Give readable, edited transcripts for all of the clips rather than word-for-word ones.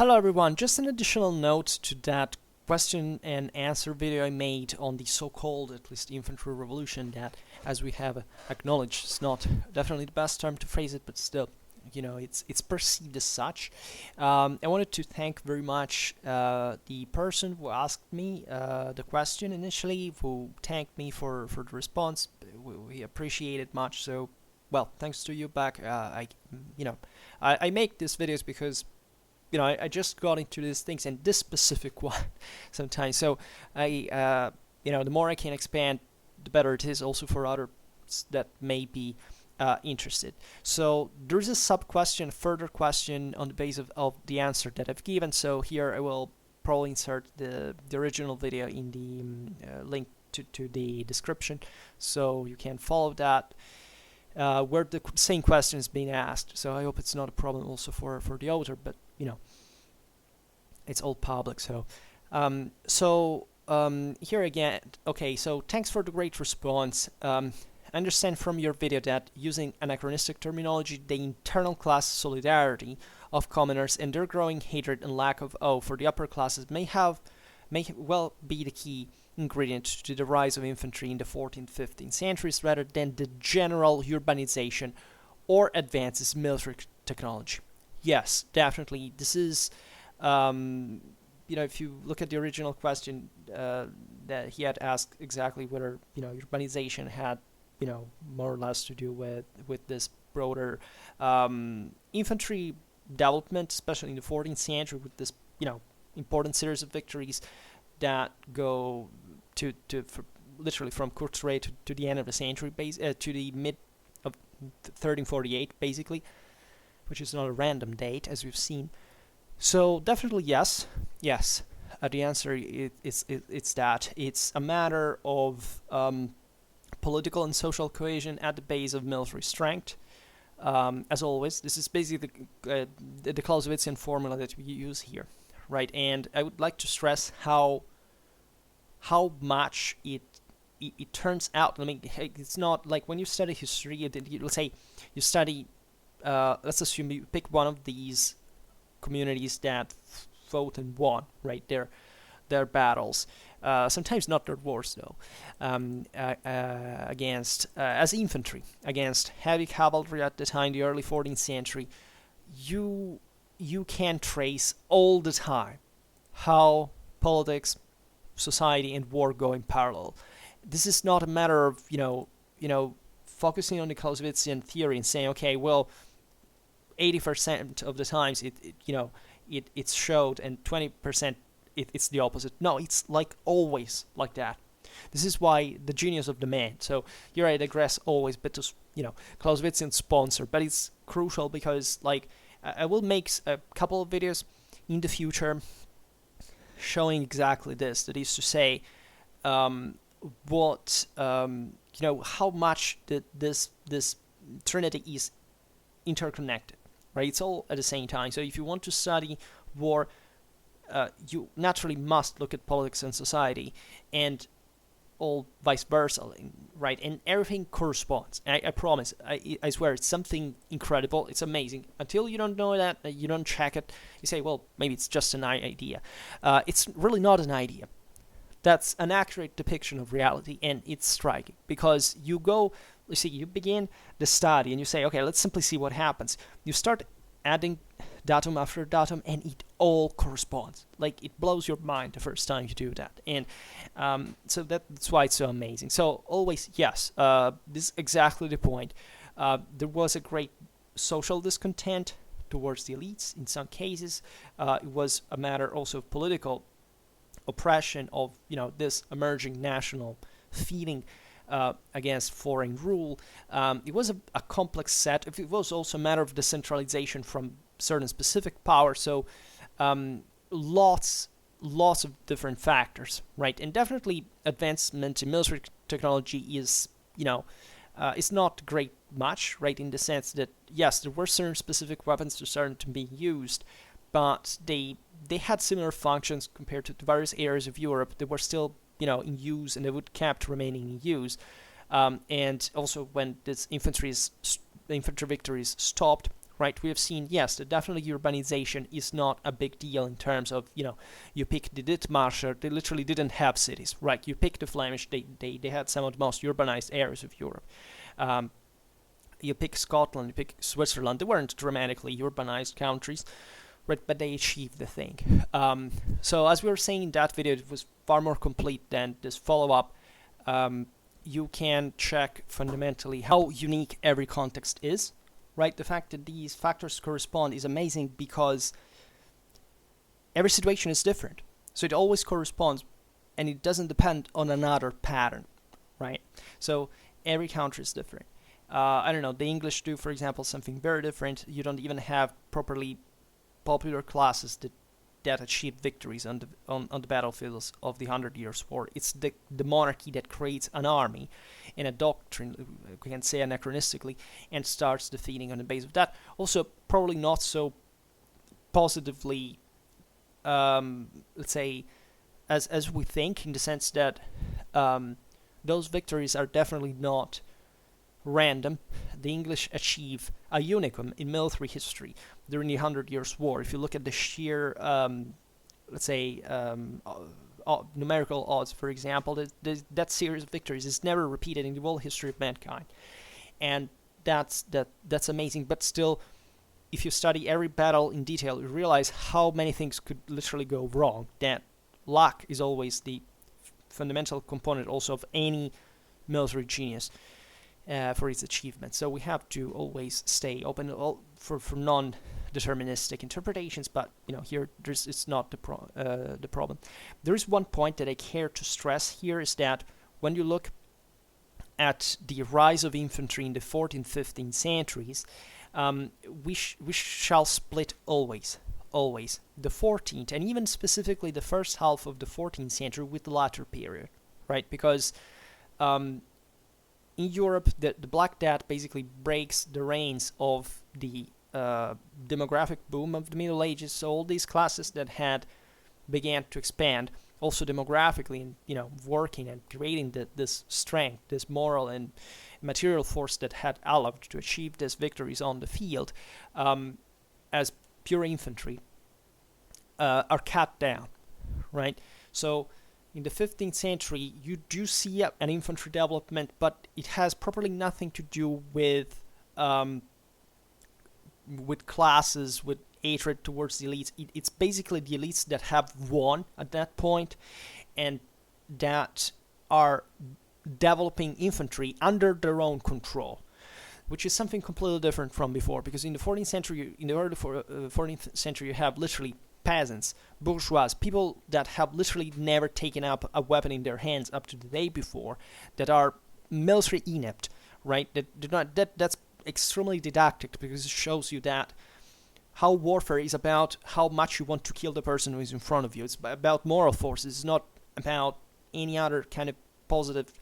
Hello everyone, just an additional note to that question and answer video I made on the so-called, at least, infantry revolution that, as we have acknowledged, is not definitely the best term to phrase it, but still, it's perceived as such. I wanted to thank very much the person who asked me the question initially, who thanked me for the response. We appreciate it much, so, well, thanks to you back. I make these videos because I just got into these things and this specific one sometimes. So the more I can expand, the better it is also for others that may be interested. So there's a sub-question, further question on the basis of the answer that I've given. So here I will probably insert the original video in the link to the description, so you can follow that. Where the same question is being asked. So I hope it's not a problem also for the author, but it's all public. So here again, okay, so thanks for the great response. I understand from your video that using anachronistic terminology, the internal class solidarity of commoners and their growing hatred and lack of awe for the upper classes may well be the key ingredient to the rise of infantry in the 14th, 15th centuries, rather than the general urbanization or advances in military technology. Yes, definitely. This is, if you look at the original question that he had asked exactly whether, urbanization had, more or less to do with this broader infantry development, especially in the 14th century, with this, important series of victories that go literally from Kurzwey to the end of the century, to the mid of 1348, basically, which is not a random date, as we've seen. So definitely yes. The answer it's that. It's a matter of political and social cohesion at the base of military strength. As always, this is basically the Clausewitzian formula that we use here, right? And I would like to stress how much it turns out. I mean, it's not like when you study history, let's say you study, let's assume you pick one of these communities that fought and won, right, their battles, sometimes not their wars though, against, as infantry, against heavy cavalry at the time, the early 14th century, you can trace all the time how politics, society, and war go in parallel. This is not a matter of focusing on the Clausewitzian theory and saying, okay, well, 80% of the times it's showed and 20% it's the opposite. No, it's like always like that. This is why the genius of the man. So here I digress always, but to Clausewitzian sponsor, but it's crucial because I will make a couple of videos in the future showing exactly this. That is to say, what how much this trinity is interconnected, right? It's all at the same time. So if you want to study war, you naturally must look at politics and society, and all vice versa, right? And everything corresponds. I promise. I swear, it's something incredible. It's amazing. Until you don't know that, you don't check it, you say, well, maybe it's just an idea. It's really not an idea. That's an accurate depiction of reality, and it's striking because you begin the study and you say, okay, let's simply see what happens. You start adding datum after datum, and it all corresponds. Like, it blows your mind the first time you do that. And so that's why it's so amazing. So always, yes, this is exactly the point. There was a great social discontent towards the elites in some cases. It was a matter also of political oppression of this emerging national feeling against foreign rule. It was a complex set. It was also a matter of decentralization from certain specific power. So lots of different factors, right? And definitely advancement in military technology is it's not great much, right? In the sense that yes, there were certain specific weapons that started to be used, but they had similar functions compared to various areas of Europe. They were still in use, and they would kept remaining in use. And also when this infantry victories stopped, right? We have seen, yes, that definitely urbanization is not a big deal in terms of, you pick the Ditmarscher, they literally didn't have cities, right? You pick the Flemish, they had some of the most urbanized areas of Europe. You pick Scotland, you pick Switzerland, they weren't dramatically urbanized countries, right? But they achieved the thing. So as we were saying in that video, it was far more complete than this follow-up. You can check fundamentally how unique every context is, right? The fact that these factors correspond is amazing because every situation is different. So it always corresponds and it doesn't depend on another pattern, right? So every country is different. I don't know, the English do, for example, something very different. You don't even have properly popular classes that achieve victories on the battlefields of the 100 Years' War. It's the monarchy that creates an army and a doctrine, we can say anachronistically, and starts defeating on the base of that. Also, probably not so positively, let's say, as we think, in the sense that those victories are definitely not random. The English achieve a unicum in military history during the 100 Years' War. If you look at the sheer, let's say, numerical odds, for example, that series of victories is never repeated in the whole history of mankind, and that's amazing. But still, if you study every battle in detail, you realize how many things could literally go wrong. That luck is always the fundamental component also of any military genius. For its achievement. So we have to always stay open for non-deterministic interpretations, but here it's not the problem. There is one point that I care to stress here, is that when you look at the rise of infantry in the 14th, 15th centuries, we shall split always the 14th and even specifically the first half of the 14th century with the latter period, right? Because in Europe, the Black Death basically breaks the reins of the demographic boom of the Middle Ages. So all these classes that had began to expand, also demographically, and working and creating this strength, this moral and material force that had allowed to achieve these victories on the field, as pure infantry, are cut down, right? So in the 15th century, you do see an infantry development, but it has properly nothing to do with classes, with hatred towards the elites. It's basically the elites that have won at that point, and that are developing infantry under their own control, which is something completely different from before. Because in the 14th century, in the early 14th century, you have literally peasants, bourgeois, people that have literally never taken up a weapon in their hands up to the day before, that are military inept, right? That's extremely didactic, because it shows you that how warfare is about how much you want to kill the person who is in front of you. It's about moral forces. It's not about any other kind of positive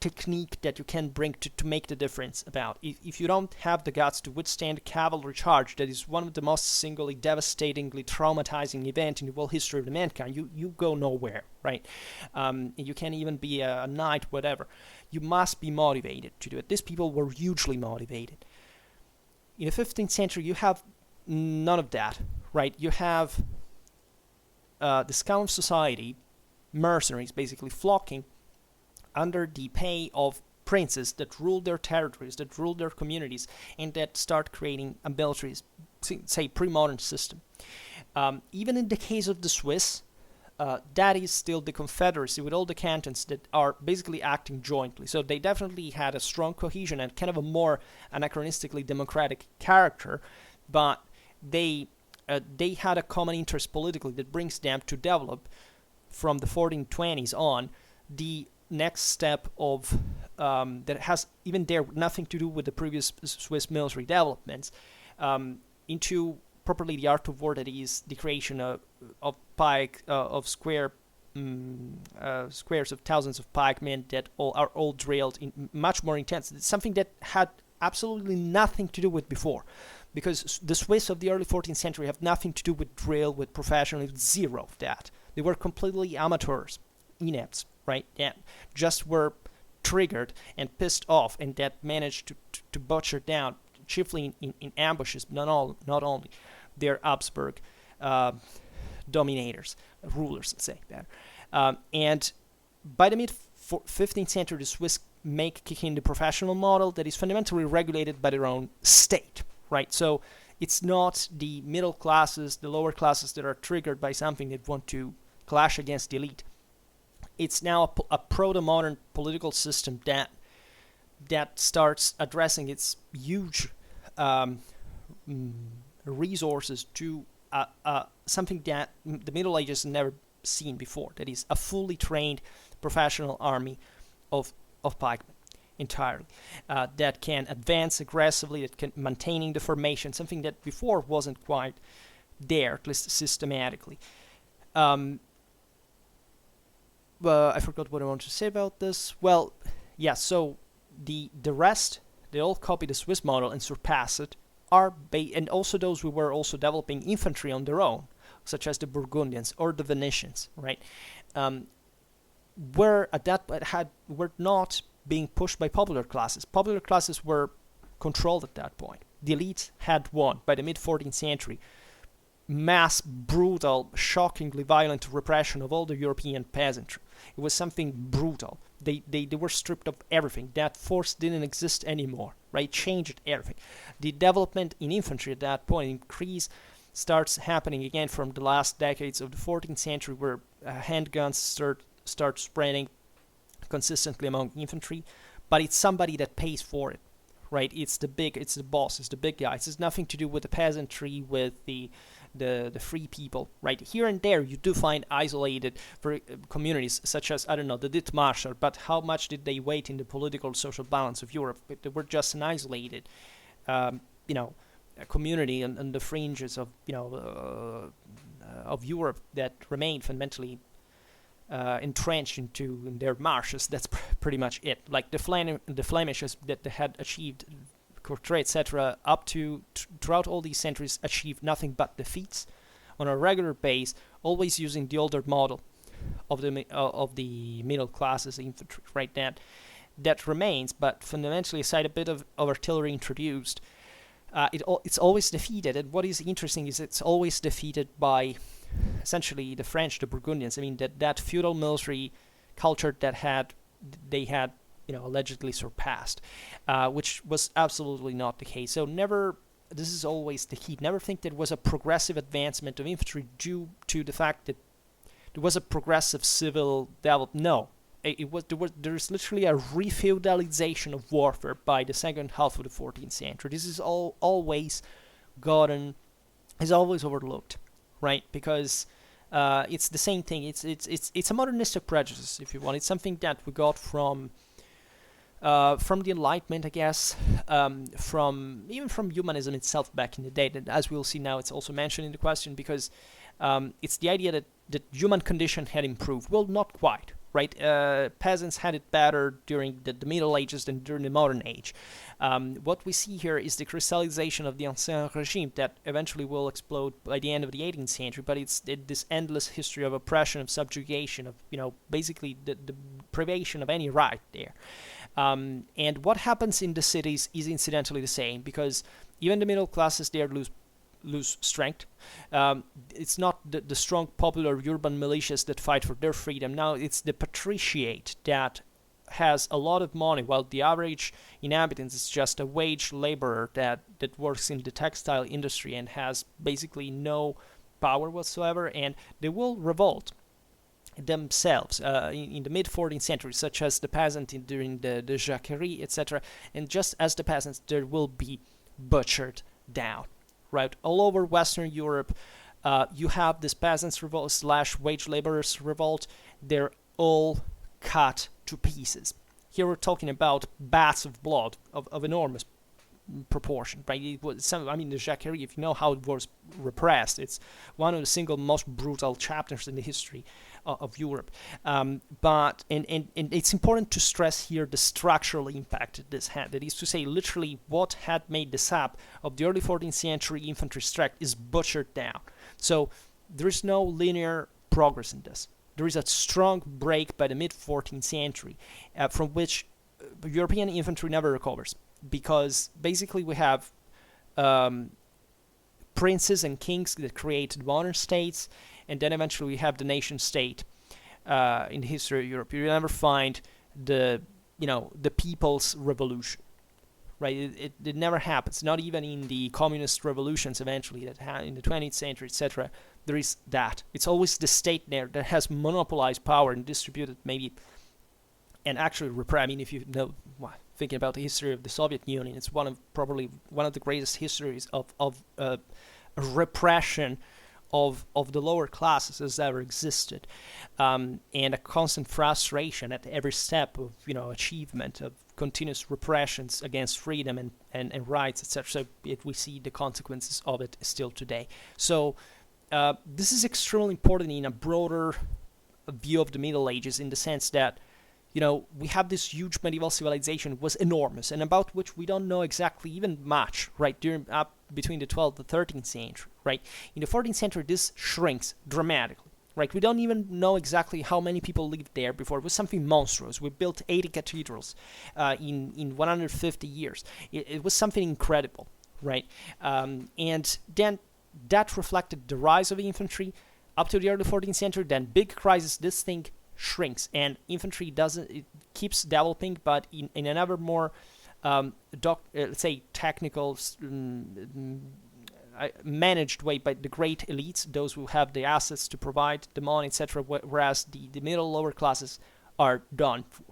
technique that you can bring to make the difference about. If you don't have the guts to withstand a cavalry charge, that is one of the most singly devastatingly traumatizing events in the whole history of the mankind, you go nowhere, right? You can't even be a knight, whatever. You must be motivated to do it. These people were hugely motivated. In the 15th century, you have none of that, right? You have the scum of society, mercenaries, basically flocking under the pay of princes that rule their territories, that rule their communities, and that start creating a military, say, pre-modern system. Even in the case of the Swiss, that is still the confederacy with all the cantons that are basically acting jointly. So they definitely had a strong cohesion and kind of a more anachronistically democratic character, but they had a common interest politically that brings them to develop from the 1420s on the next step of that has even there nothing to do with the previous Swiss military developments, into properly the art of war, that is the creation of pike, of squares of thousands of pikemen that are all drilled in much more intense. It's something that had absolutely nothing to do with before, because the Swiss of the early 14th century have nothing to do with drill, with professionalism, zero of that. They were completely amateurs, inepts, right? That just were triggered and pissed off, and that managed to butcher down chiefly in ambushes, not only. They're Habsburg dominators, rulers, let's say that. And by the mid 15th century, the Swiss kick in the professional model that is fundamentally regulated by their own state, right? So it's not the middle classes, the lower classes that are triggered by something that want to clash against the elite. It's now a proto-modern political system that starts addressing its huge resources to something that the Middle Ages have never seen before. That is a fully trained professional army of pikemen entirely, that can advance aggressively, that can maintaining the formation, something that before wasn't quite there, at least systematically. I forgot what I wanted to say about this. Well, yeah, so the rest, they all copy the Swiss model and surpass it, and also those who were also developing infantry on their own, such as the Burgundians or the Venetians, right? Were not being pushed by popular classes. Popular classes were controlled at that point. The elites had won by the mid-14th century. Mass, brutal, shockingly violent repression of all the European peasantry. It was something brutal. They were stripped of everything. That force didn't exist anymore, right? Changed everything. The development in infantry at that point, increase, starts happening again from the last decades of the 14th century, where handguns start spreading consistently among infantry, but it's somebody that pays for it, right? It's the boss, it's the big guy. It has nothing to do with the peasantry, with the free people, right? Here and there you do find isolated communities, such as, I don't know, the Dithmarscher, but how much did they weigh in the political social balance of Europe? They were just an isolated, a community on the fringes of, of Europe that remained fundamentally entrenched in their marshes. That's pretty much it. Like the Flemishes that they had achieved, Courtrai, etc., up to throughout all these centuries, achieved nothing but defeats on a regular base, always using the older model of the middle classes infantry, right? That remains, but fundamentally, aside a bit of artillery introduced, it's always defeated. And what is interesting is it's always defeated by essentially the French, the Burgundians. I mean, that feudal military culture that they had allegedly surpassed, which was absolutely not the case. So this is always the key. Never think that it was a progressive advancement of infantry due to the fact that there was a progressive civil development. No, there's literally a refeudalization of warfare by the second half of the 14th century. This is always overlooked, right? Because it's the same thing. It's a modernistic prejudice, if you want. It's something that we got from the Enlightenment, I guess, from humanism itself back in the day. And as we'll see now, it's also mentioned in the question, because it's the idea that the human condition had improved. Well, not quite, right? Peasants had it better during the Middle Ages than during the modern age. What we see here is the crystallization of the Ancien Regime that eventually will explode by the end of the 18th century, but it's this endless history of oppression, of subjugation, of, basically the privation of any right there. And what happens in the cities is incidentally the same, because even the middle classes there lose strength. It's not the strong popular urban militias that fight for their freedom. Now it's the patriciate that has a lot of money, while the average inhabitant is just a wage laborer that works in the textile industry and has basically no power whatsoever, and they will revolt themselves in the mid-14th century, such as the peasant during the Jacquerie, etc. And just as the peasants, they will be butchered down, right? All over Western Europe, you have this peasants' revolt / wage laborers' revolt. They're all cut to pieces. Here we're talking about baths of blood of enormous proportion, right? It was the Jacquerie, if you know how it was repressed, it's one of the single most brutal chapters in the history of Europe. But it's important to stress here the structural impact this had. That is to say, literally, what had made the sap of the early 14th century infantry strength is butchered down. So there is no linear progress in this. There is a strong break by the mid-14th century, from which European infantry never recovers. because basically we have princes and kings that created modern states, and then eventually we have the nation state in the history of Europe. You never find the the people's revolution, right? It never happens. Not even in the communist revolutions eventually in the 20th century, etc. There is that. It's always the state there that has monopolized power and distributed maybe, and actually I mean, if you know, thinking about the history of the Soviet Union, it's probably one of the greatest histories of repression of the lower classes has ever existed, and a constant frustration at every step of achievement, of continuous repressions against freedom and rights, etc. So we see the consequences of it still today. So this is extremely important in a broader view of the Middle Ages, in the sense that we have this huge medieval civilization, was enormous, and about which we don't know exactly even much, right, between the 12th and 13th century, right? In the 14th century, this shrinks dramatically, right? We don't even know exactly how many people lived there before. It was something monstrous. We built 80 cathedrals in 150 years. It was something incredible, right? And then that reflected the rise of infantry up to the early 14th century. Then big crisis, this thing shrinks, and infantry it keeps developing, but in an ever more let's say technical, managed way by the great elites, those who have the assets to provide the money, etc., whereas the middle lower classes are done for,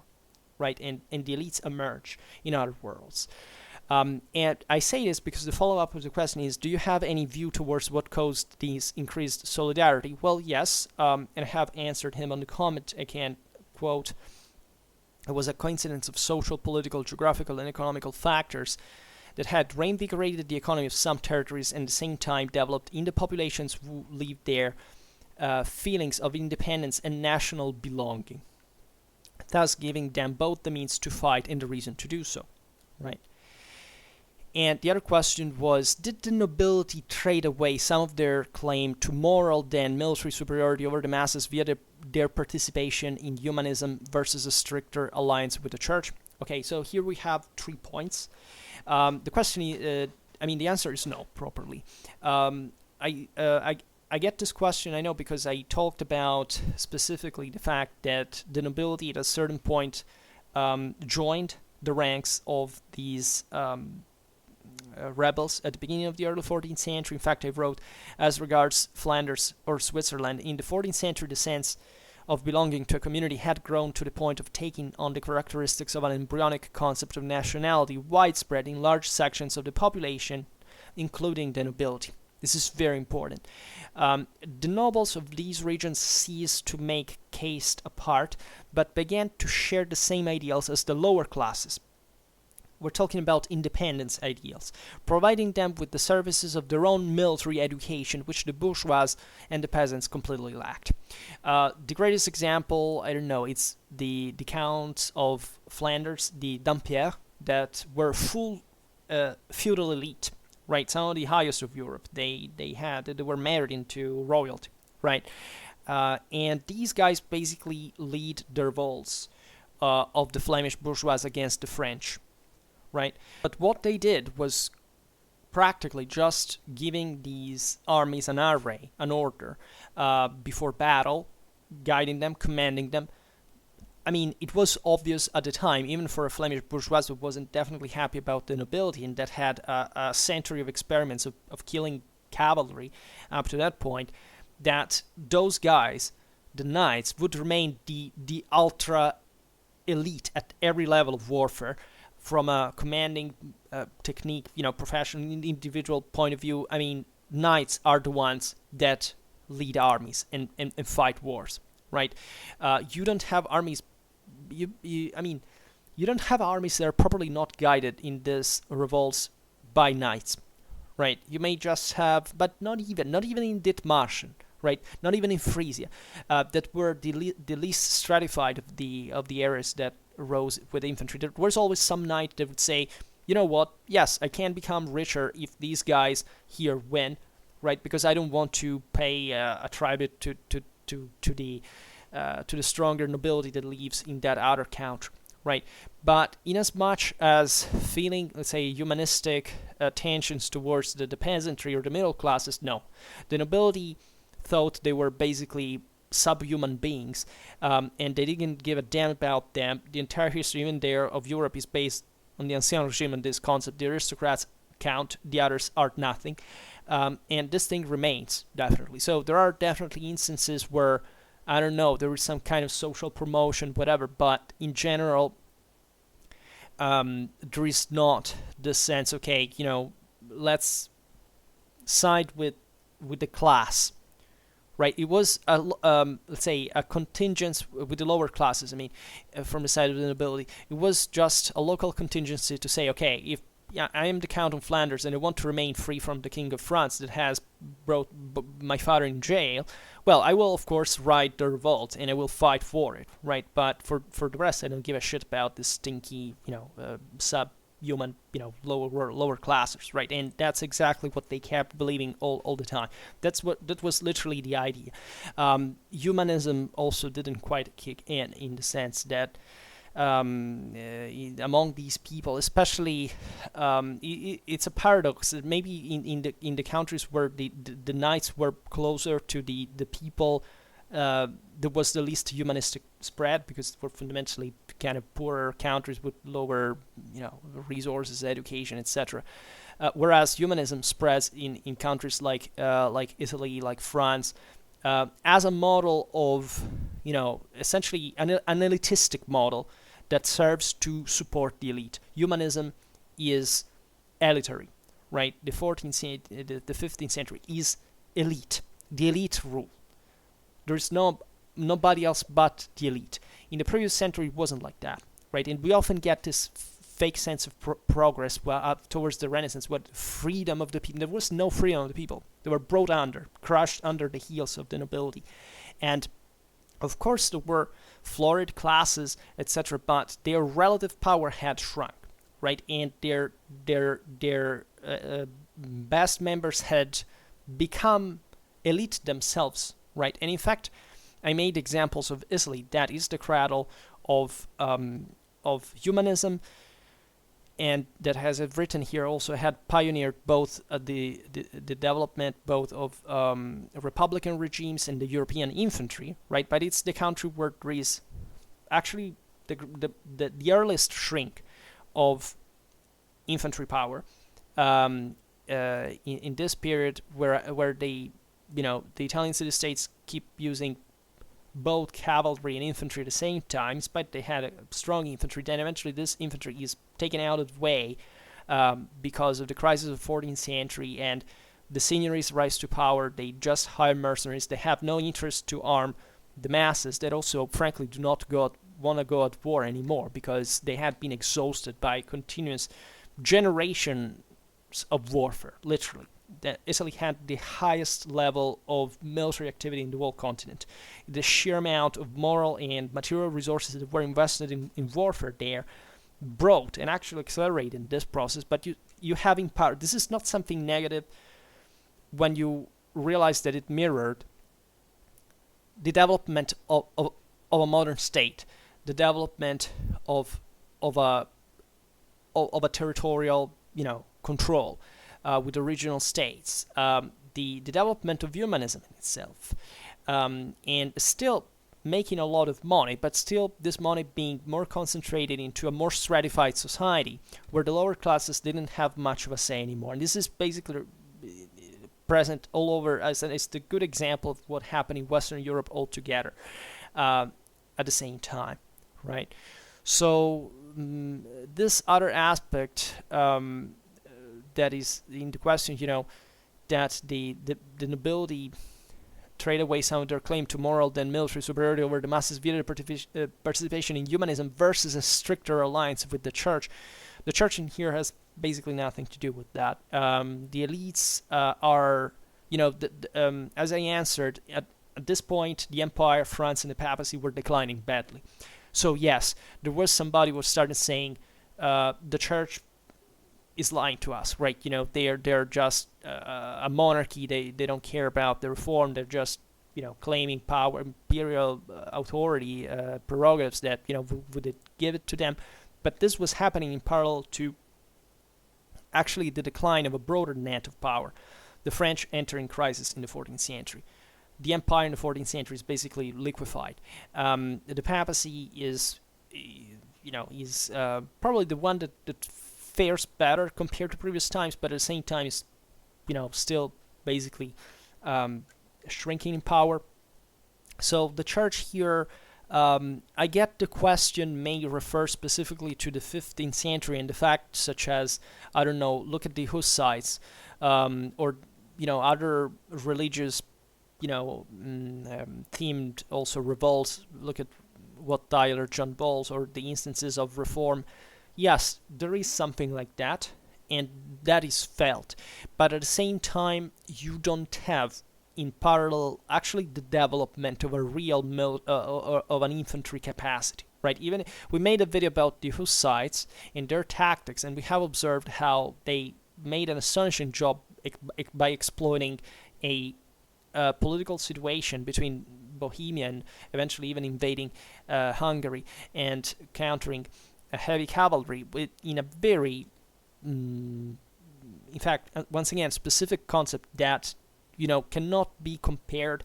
right? And the elites emerge in other worlds. And I say this because the follow-up of the question is, do you have any view towards what caused this increased solidarity? Well, yes, and I have answered him on the comment. I can quote, it was a coincidence of social, political, geographical, and economical factors that had reinvigorated the economy of some territories and at the same time developed in the populations who lived there feelings of independence and national belonging, thus giving them both the means to fight and the reason to do so, right? And the other question was, did the nobility trade away some of their claim to moral then military superiority over the masses via their participation in humanism versus a stricter alliance with the church? Okay, so here we have 3 points. The question is, the answer is no, properly. I get this question, I know, because I talked about specifically the fact that the nobility at a certain point joined the ranks of these rebels at the beginning of the early 14th century. In fact, I wrote, as regards Flanders or Switzerland, in the 14th century the sense of belonging to a community had grown to the point of taking on the characteristics of an embryonic concept of nationality, widespread in large sections of the population, including the nobility. This is very important. The nobles of these regions ceased to make caste apart, but began to share the same ideals as the lower classes. We're talking about independence ideals, providing them with the services of their own military education, which the bourgeois and the peasants completely lacked. The greatest example, I don't know, it's the Counts of Flanders, the Dampierre, that were full feudal elite, right? Some of the highest of Europe. They were married into royalty, right? And these guys basically lead the revolts of the Flemish bourgeois against the French, right? But what they did was practically just giving these armies an array, an order, before battle, guiding them, commanding them. I mean, it was obvious at the time, even for a Flemish bourgeois who wasn't definitely happy about the nobility and that had a century of experiments of killing cavalry up to that point, that those guys, the knights, would remain the ultra elite at every level of warfare, from a commanding technique, professional, individual point of view. I mean, knights are the ones that lead armies and fight wars, right? You don't have armies. You don't have armies that are properly not guided in these revolts by knights, right? You may just have, but not even in Dithmarschen, right? Not even in Frisia, that were the least stratified of the areas that rose with infantry. There was always some knight that would say, you know what, yes, I can become richer if these guys here win, right? Because I don't want to pay a tribute to the stronger nobility that lives in that other country, right? But in as much as feeling, let's say, humanistic tensions towards the peasantry or the middle classes, no. The nobility thought they were basically subhuman beings, and they didn't give a damn about them. The entire history, even there, of Europe is based on the Ancien Regime and this concept. The aristocrats count, the others are nothing. And this thing remains, definitely. So there are definitely instances where, I don't know, there is some kind of social promotion, whatever, but in general, there is not the sense, okay, let's side with the class, right? It was let's say a contingence with the lower classes. I mean, from the side of the nobility, it was just a local contingency to say, okay, if I am the Count of Flanders and I want to remain free from the King of France that has brought my father in jail, well, I will of course ride the revolt and I will fight for it, right? But for the rest, I don't give a shit about this stinky, subhuman, lower classes, right? And that's exactly what they kept believing all the time. That was literally the idea. Humanism also didn't quite kick in the sense that among these people, especially, it's a paradox that maybe in the countries where the knights were closer to the people, there was the least humanistic spread, because were fundamentally kind of poorer countries with lower, resources, education, etc. Whereas humanism spreads in countries like Italy, like France, as a model of, essentially an elitistic model that serves to support the elite. Humanism is elitary, right? The 15th century is elite. The elite rule. There's nobody else but the elite. In the previous century, it wasn't like that, right? And we often get this fake sense of progress towards the Renaissance, what freedom of the people. There was no freedom of the people. They were brought under, crushed under the heels of the nobility. And of course, there were florid classes, etc., but their relative power had shrunk, right? And their best members had become elite themselves, right? And in fact, I made examples of Italy. That is the cradle of humanism, and that, has written here, also had pioneered both the development both of republican regimes and the European infantry, right? But it's the country where there is actually the earliest shrink of infantry power in this period, where the Italian city-states keep using both cavalry and infantry at the same time, but they had a strong infantry. Then eventually this infantry is taken out of the way because of the crisis of the 14th century, and the signories rise to power. They just hire mercenaries. They have no interest to arm the masses that also, frankly, do not want to go at war anymore, because they had been exhausted by continuous generations of warfare, literally. That Italy had the highest level of military activity in the whole continent. The sheer amount of moral and material resources that were invested in warfare there brought and actually accelerated this process. But you having power, this is not something negative when you realize that it mirrored the development of a modern state, the development of a territorial control with the regional states, the development of humanism in itself, and still making a lot of money, but still this money being more concentrated into a more stratified society, where the lower classes didn't have much of a say anymore. And this is basically present all over, as it's the good example of what happened in Western Europe altogether at the same time, right? So this other aspect that is in the question, that the nobility trade away some of their claim to moral then military superiority over the masses via participation in humanism versus a stricter alliance with the church. The church in here has basically nothing to do with that. The elites are, as I answered, at this point, the Empire, France, and the papacy were declining badly. So yes, there was somebody who started saying the church is lying to us, right? They're just a monarchy. They don't care about the reform. They're just claiming power, imperial authority, prerogatives that would it give it to them. But this was happening in parallel to actually the decline of a broader net of power. The French entering crisis in the 14th century. The empire in the 14th century is basically liquefied. The papacy is, probably the one that fares better compared to previous times, but at the same time is, still basically shrinking in power. So the church here, I get the question may refer specifically to the 15th century and the fact such as, I don't know, look at the Hussites, or other religious, themed also revolts. Look at what Tyler John Bowles, or the instances of reform. Yes, there is something like that, and that is felt. But at the same time, you don't have in parallel actually the development of a real of an infantry capacity, right? Even we made a video about the Hussites and their tactics, and we have observed how they made an astonishing job by exploiting a political situation between Bohemia and eventually even invading Hungary and countering a heavy cavalry in a very, in fact, once again, specific concept that cannot be compared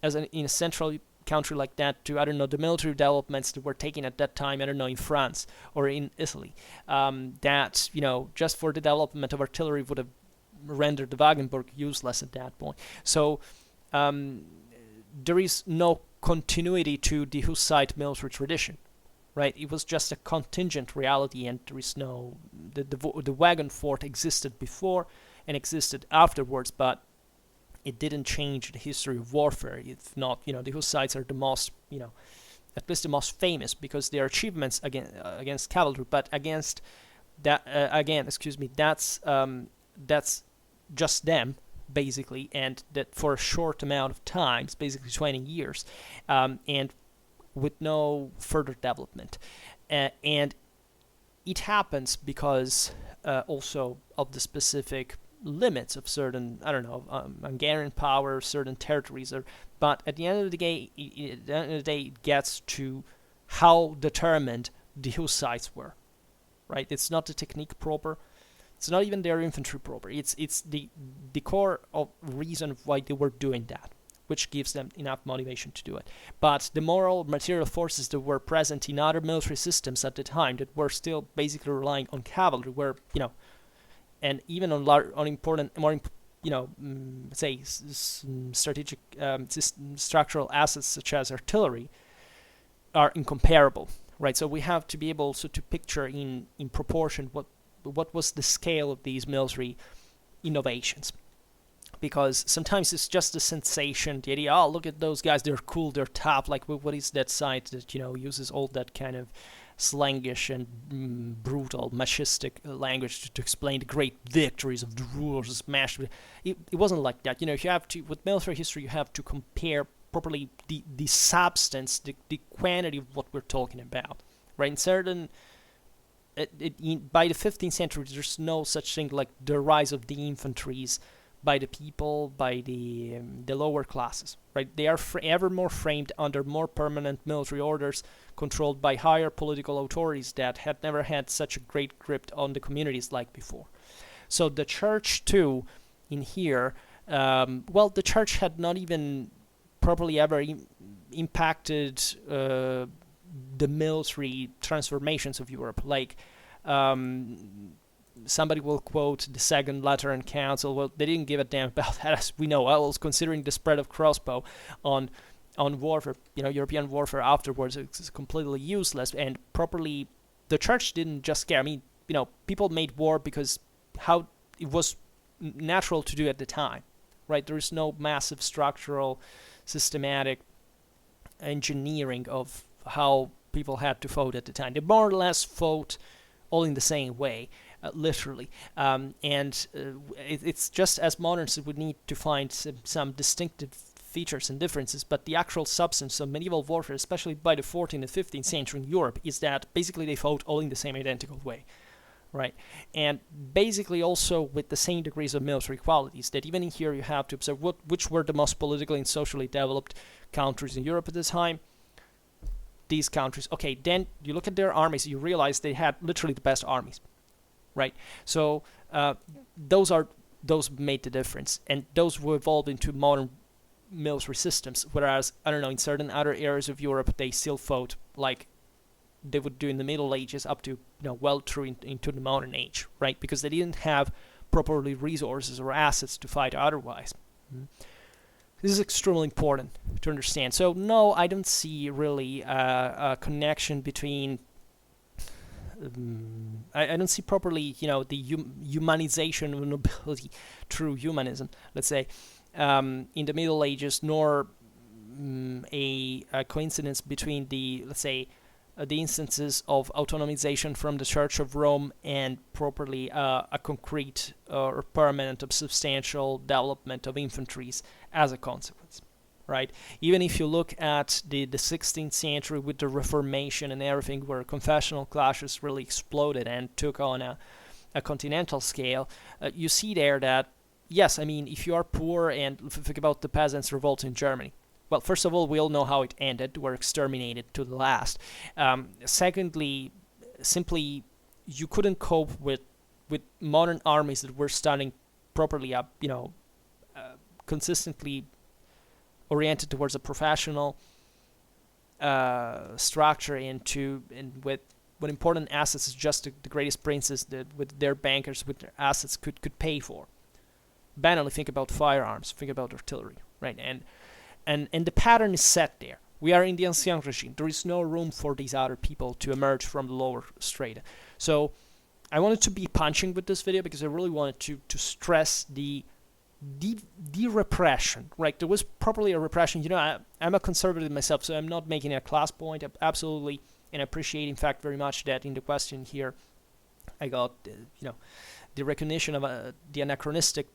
in a central country like that to, I don't know, the military developments that were taken at that time, I don't know, in France or in Italy, that, just for the development of artillery would have rendered the Wagenburg useless at that point. So there is no continuity to the Hussite military tradition, right? It was just a contingent reality, and there is no... The wagon fort existed before and existed afterwards, but it didn't change the history of warfare. If not, the Hussites are the most, at least the most famous, because their achievements against cavalry, but against that, that's just them, basically, and that for a short amount of time, basically 20 years, and with no further development. And it happens because also of the specific limits of certain, I don't know, Hungarian power, certain territories, but at the end of the day, it gets to how determined the Hussites were, right? It's not the technique proper. It's not even their infantry proper. It's the core of reason why they were doing that, which gives them enough motivation to do it. But the moral, material forces that were present in other military systems at the time that were still basically relying on cavalry were, and even on important, more, say, strategic, structural assets such as artillery, are incomparable, right? So we have to be able also to picture in proportion what was the scale of these military innovations. Because sometimes it's just a sensation, the idea, oh, look at those guys, they're cool, they're tough, like what is that site that, uses all that kind of slangish and brutal, machistic language to explain the great victories of the rulers smashed. It wasn't like that. You have to, with military history, you have to compare properly the substance, the quantity of what we're talking about, right? In certain, by the 15th century, there's no such thing like the rise of the infantries by the people, by the lower classes, right? They are ever more framed under more permanent military orders controlled by higher political authorities that had never had such a great grip on the communities like before. So the church, too, in here, the church had not even properly ever impacted the military transformations of Europe. Like, somebody will quote the Second Lateran Council. Well, they didn't give a damn about that, as we know. Well, considering the spread of crossbow on warfare, European warfare afterwards, it's completely useless. And properly, the church didn't just care. I mean, people made war because how it was natural to do at the time, right? There is no massive structural, systematic engineering of how people had to vote at the time. They more or less fought all in the same way. Literally, it's just as moderns would need to find some distinctive features and differences, but the actual substance of medieval warfare, especially by the 14th and 15th century in Europe, is that basically they fought all in the same identical way, right? And basically also with the same degrees of military qualities, that even in here you have to observe which were the most politically and socially developed countries in Europe at the time. These countries. Okay, then you look at their armies, you realize they had literally the best armies, right? So those made the difference, and those will evolve into modern military systems. Whereas, I don't know, in certain other areas of Europe, they still fought like they would do in the Middle Ages up to well through into the modern age, right? Because they didn't have properly resources or assets to fight otherwise. This is extremely important to understand. So no, I don't see really a connection between. I don't see properly, the humanization of nobility through humanism, let's say, in the Middle Ages, nor a coincidence between let's say, the instances of autonomization from the Church of Rome and properly a concrete or permanent or substantial development of infantries as a consequence, right? Even if you look at the 16th century with the Reformation and everything, where confessional clashes really exploded and took on a continental scale, you see there that, yes, I mean, if you are poor, and think about the peasants' revolt in Germany. Well, first of all, we all know how it ended. They were exterminated to the last. Secondly, simply, you couldn't cope with modern armies that were starting properly up, consistently oriented towards a professional structure, and with important assets just the greatest princes that with their bankers with their assets could pay for. Banally, think about firearms, think about artillery, right? And the pattern is set there. We are in the Ancien regime. There is no room for these other people to emerge from the lower strata. So I wanted to be punching with this video because I really wanted to stress the repression, right? There was properly a repression. I'm a conservative myself, so I'm not making a class point. I absolutely, and appreciate, in fact, very much that in the question here, I got, the recognition of the anachronism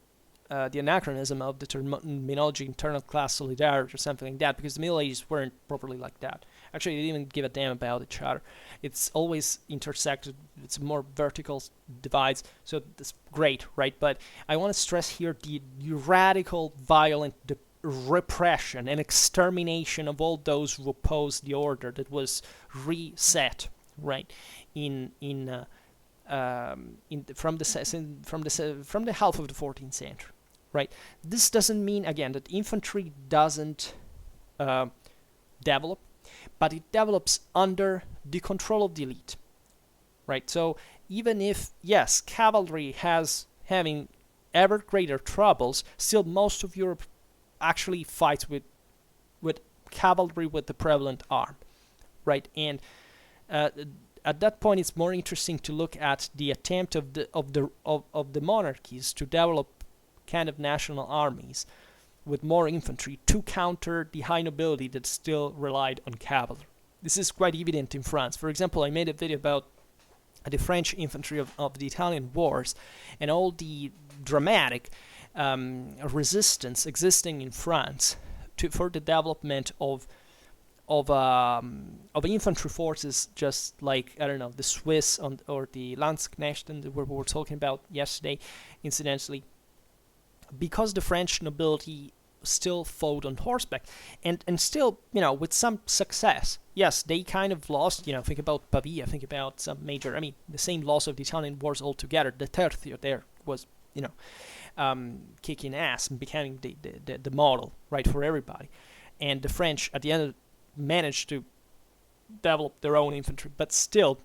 of the terminology internal class solidarity or something like that, because the Middle Ages weren't properly like that. Actually, they didn't even give a damn about each other. It's always intersected. It's more vertical divides, so that's great, right? But I want to stress here the radical, violent repression and extermination of all those who opposed the order that was reset, right? From the half of the 14th century, right? This doesn't mean, again, that infantry doesn't develop, but it develops under the control of the elite, right? So even if, yes, cavalry having ever greater troubles, still most of Europe actually fights with cavalry with the prevalent arm, right? And at that point, it's more interesting to look at the attempt of the monarchies to develop kind of national armies with more infantry to counter the high nobility that still relied on cavalry. This is quite evident in France. For example, I made a video about the French infantry of the Italian wars and all the dramatic resistance existing in France for the development of infantry forces, just like, I don't know, the Swiss or the Landsknechten that we were talking about yesterday, incidentally, because the French nobility still fought on horseback, and still, with some success. Yes, they kind of lost, think about Pavia, think about some major, the same loss of the Italian wars altogether. The Tercio there was, kicking ass and becoming the model, right, for everybody. And the French, at the end, managed to develop their own infantry, but still,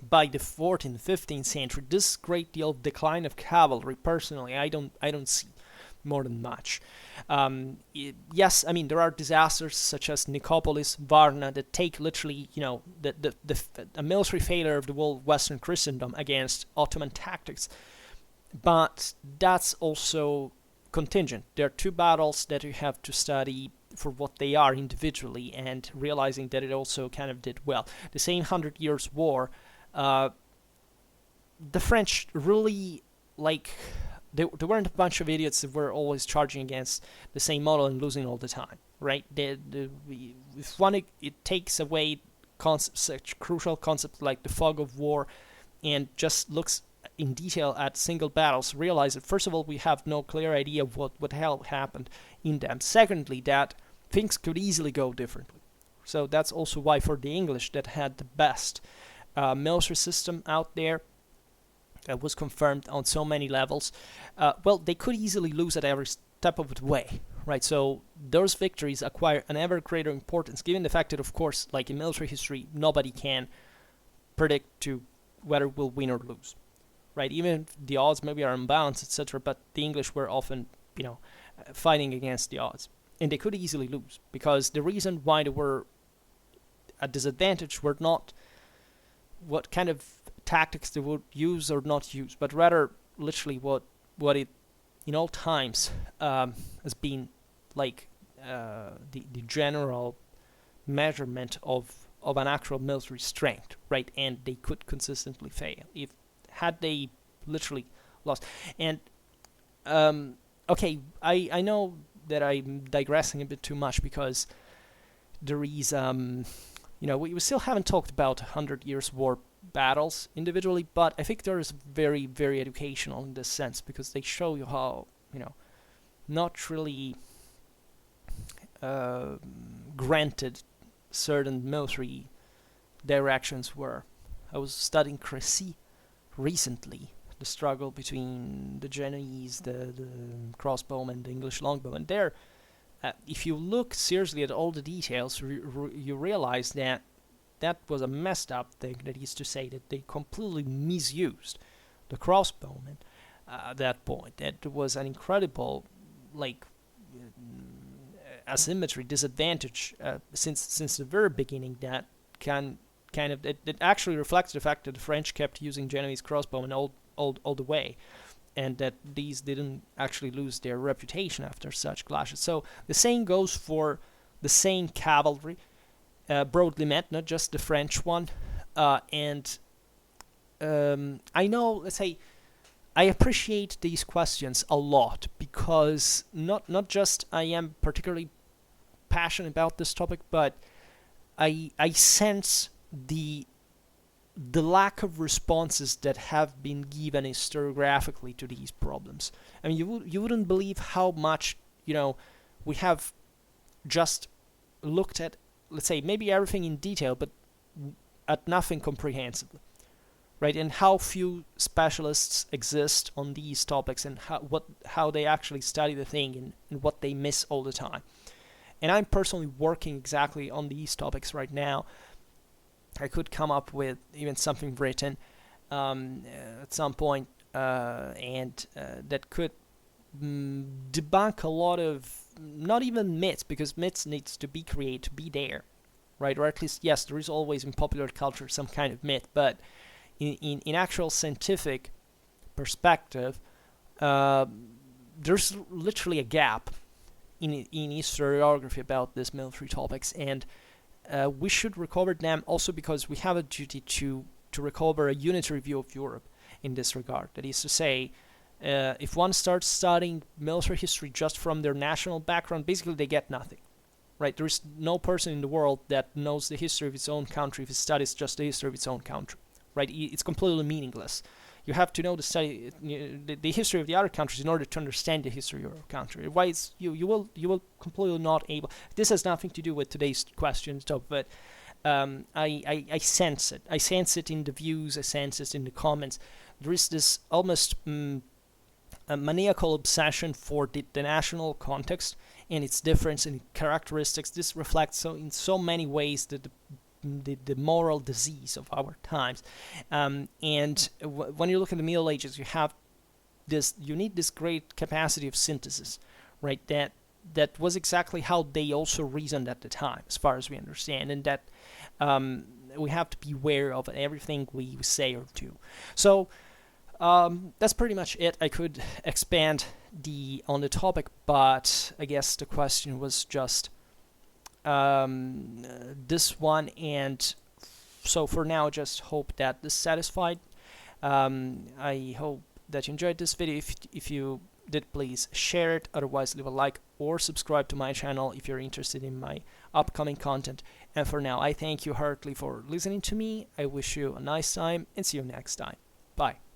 by the 14th, 15th century, this great deal of decline of cavalry, personally, I don't see more than much. Yes, there are disasters such as Nicopolis, Varna, that take literally, a military failure of the whole Western Christendom against Ottoman tactics, but that's also contingent. There are two battles that you have to study for what they are individually, and realizing that it also kind of did well. The same 100 Years' War, the French really, there weren't a bunch of idiots that were always charging against the same model and losing all the time, right? It takes away such crucial concepts like the fog of war and just looks in detail at single battles, realize that first of all we have no clear idea of what the hell happened in them. Secondly, that things could easily go differently. So that's also why for the English that had the best military system out there, that was confirmed on so many levels, well, they could easily lose at every step of the way, right? So those victories acquire an ever greater importance, given the fact that, of course, like in military history, nobody can predict to whether we'll win or lose, right? Even if the odds maybe are unbalanced, etc., but the English were often, fighting against the odds, and they could easily lose, because the reason why they were at disadvantage were not what kind of tactics they would use or not use, but rather literally what it in all times has been like the general measurement of an actual military strength, right? And they could consistently fail if had they literally lost. And okay, I know that I'm digressing a bit too much, because there is we still haven't talked about 100 Years' War battles individually, but I think they're very, very educational in this sense, because they show you how, not really granted certain military directions were. I was studying Crécy recently, the struggle between the Genoese, the crossbowmen, the English longbowmen. There, if you look seriously at all the details, you realize that was a messed up thing. That is to say that they completely misused the crossbowmen at that point. That was an incredible, asymmetry, disadvantage since the very beginning. That it actually reflects the fact that the French kept using Genoese crossbowmen all the way, and that these didn't actually lose their reputation after such clashes. So the same goes for the same cavalry, broadly met, not just the French one. And I know, let's say, I appreciate these questions a lot, because not just I am particularly passionate about this topic, but I sense the lack of responses that have been given historiographically to these problems. I mean, you wouldn't believe how much we have just looked at, let's say, maybe everything in detail, but at nothing comprehensively, right? And how few specialists exist on these topics, and how they actually study the thing, and what they miss all the time. And I'm personally working exactly on these topics right now. I could come up with even something written at some point, and that could debunk a lot of, not even myths, because myths needs to be created to be there, right? Or at least, yes, there is always in popular culture some kind of myth, but in actual scientific perspective, there's literally a gap in historiography about these military topics, and we should recover them also because we have a duty to recover a unitary view of Europe in this regard. That is to say, if one starts studying military history just from their national background, basically they get nothing, right? There is no person in the world that knows the history of its own country if it studies just the history of its own country, right? It's completely meaningless. You have to know the history of the other countries in order to understand the history of your country. Otherwise, you will completely not able. This has nothing to do with today's question, but I sense it. I sense it in the views. I sense it in the comments. There is this almost a maniacal obsession for the national context and its difference in characteristics. This reflects in so many ways the moral disease of our times, and when you look at the Middle Ages, you need this great capacity of synthesis, right? That was exactly how they also reasoned at the time, as far as we understand, and that we have to be aware of everything we say or do. So that's pretty much it. I could expand on the topic, but I guess the question was just this one, and so for now, just hope that this satisfied. I hope that you enjoyed this video. If you did, please share it. Otherwise, leave a like or subscribe to my channel if you're interested in my upcoming content. And for now, I thank you heartily for listening to me. I wish you a nice time and see you next time. Bye.